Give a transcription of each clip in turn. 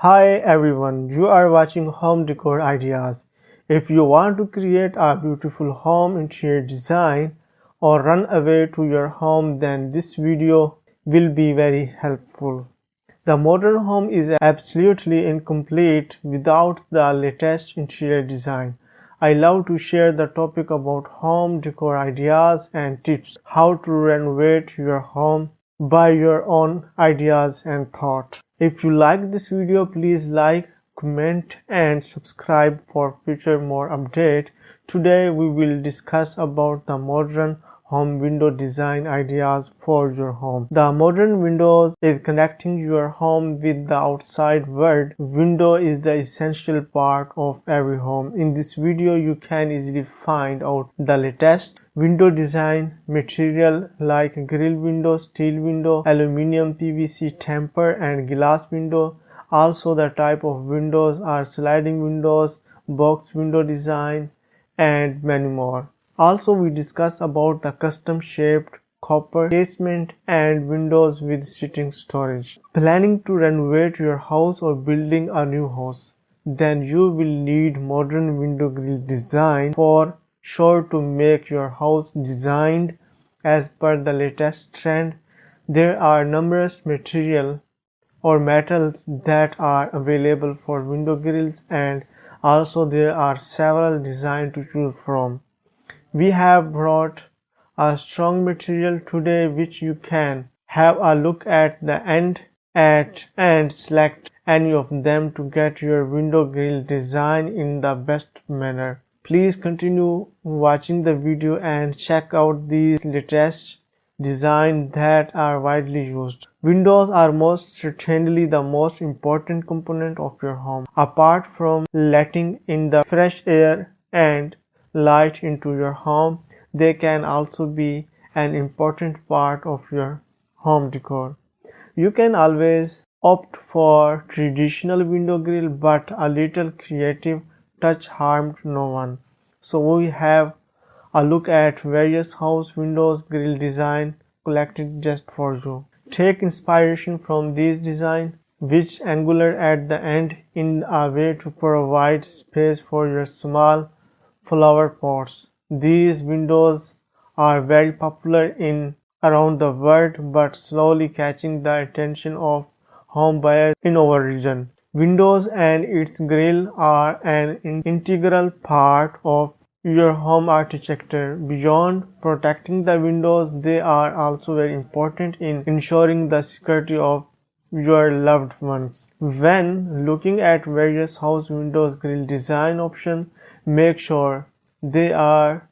Hi everyone, you are watching Home Decor Ideas. If you want to create a beautiful home interior design or run away to your home, then this video will be very helpful. The modern home is absolutely incomplete without the latest interior design. I love to share the topic about home decor ideas and tips, how to renovate your home by your own ideas and thought. If you like this video, please like, comment and subscribe for future more update. Today we will discuss about the modern home window design ideas for your home. The modern windows is connecting your home with the outside world. Window is the essential part of every home. In this video you can easily find out the latest window design material like grill window, steel window, aluminium, PVC, temper and glass window. Also the type of windows are sliding windows, box window design and many more. Also we discuss about the custom shaped copper casement and windows with sitting storage. Planning to renovate your house or building a new house? Then you will need modern window grill design for sure to make your house designed as per the latest trend. There are numerous material or metals that are available for window grills, and also there are several designs to choose from. We have brought a strong material today which you can have a look at the end and select any of them to get your window grill design in the best manner. Please continue watching the video and check out these latest designs that are widely used. Windows are most certainly the most important component of your home. Apart from letting in the fresh air and light into your home, they can also be an important part of your home decor. You can always opt for traditional window grill, but a little creative touch harmed no one. So we have a look at various house windows grill design collected just for you. Take inspiration from these designs, which angular at the end in a way to provide space for your small flower pots. These windows are very popular in around the world but slowly catching the attention of home buyers in our region. Windows and its grill are an integral part of your home architecture. Beyond protecting the windows, they are also very important in ensuring the security of your loved ones. When looking at various house windows grill design options, make sure they are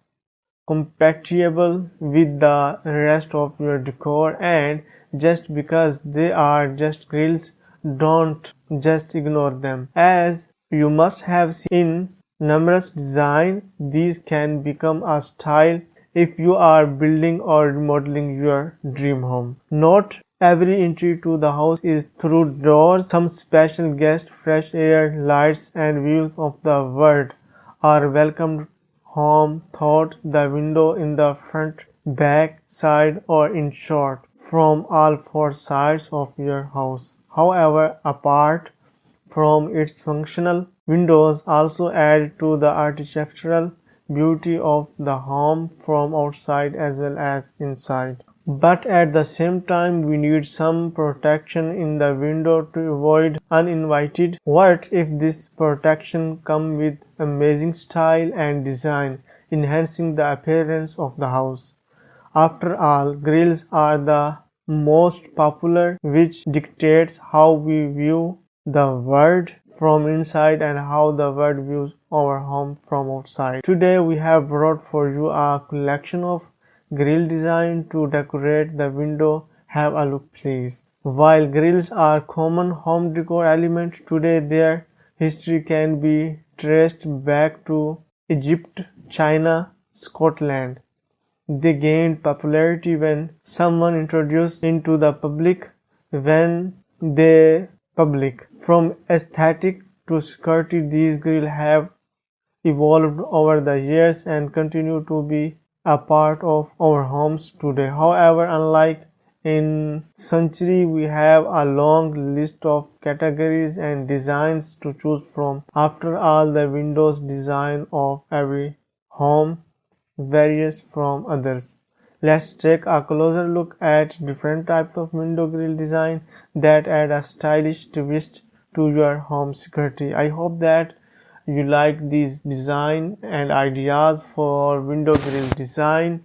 compatible with the rest of your decor, and just because they are just grills, don't just ignore them. As you must have seen in numerous designs, these can become a style if you are building or remodeling your dream home. Not every entry to the house is through doors. Some special guests, fresh air, lights and views of the world are welcomed home through the window in the front, back, side or in short, from all four sides of your house. However, apart from its functional, windows also add to the architectural beauty of the home from outside as well as inside. But at the same time, we need some protection in the window to avoid uninvited. What if this protection comes with amazing style and design, enhancing the appearance of the house? After all, grills are the most popular, which dictates how we view the world from inside and how the world views our home from outside. Today we have brought for you a collection of grill design to decorate the window. Have a look please. While grills are common home decor elements today, their history can be traced back to Egypt, China, Scotland. They gained popularity when someone introduced into the public From aesthetic to security, these grills have evolved over the years and continue to be a part of our homes today. However, unlike In Century, we have a long list of categories and designs to choose from. After all, the windows design of every home varies from others. Let's take a closer look at different types of window grill design that add a stylish twist to your home security. I hope that you like these design and ideas for window grill design.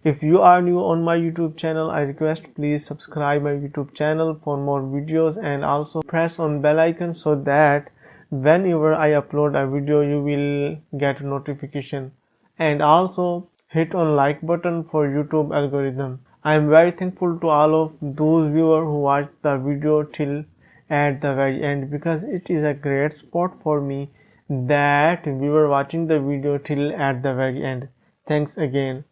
If you are new on my YouTube channel, I request please subscribe my YouTube channel for more videos and also press on bell icon so that whenever I upload a video you will get a notification, and also hit on like button for YouTube algorithm. I am very thankful to all of those viewers who watched the video till at the very end, because it is a great spot for me that we were watching the video till at the very end. Thanks again.